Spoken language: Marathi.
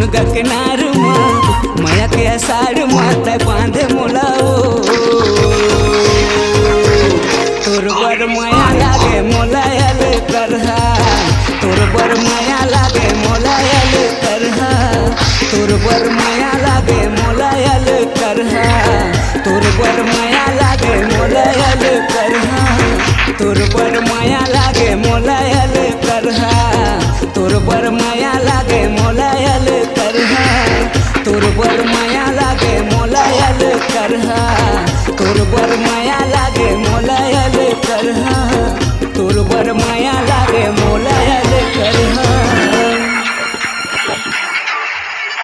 मुनगा किनार माया के साड़ माता बांधे मोलाओ तोर बर माया लागे मोलायल करहा तोर बर माया लागे मोलायल करहा तोर बर माया लागे मोलायल करहा तोर बर माया लागे मोलायल करहा तोर बर माया लागे मोलायल करहा तोर बर माया लागे मोलायल करहा तोर बर माया लागे मोलायल करहा तोर बर माया लागे मोलायल करहा।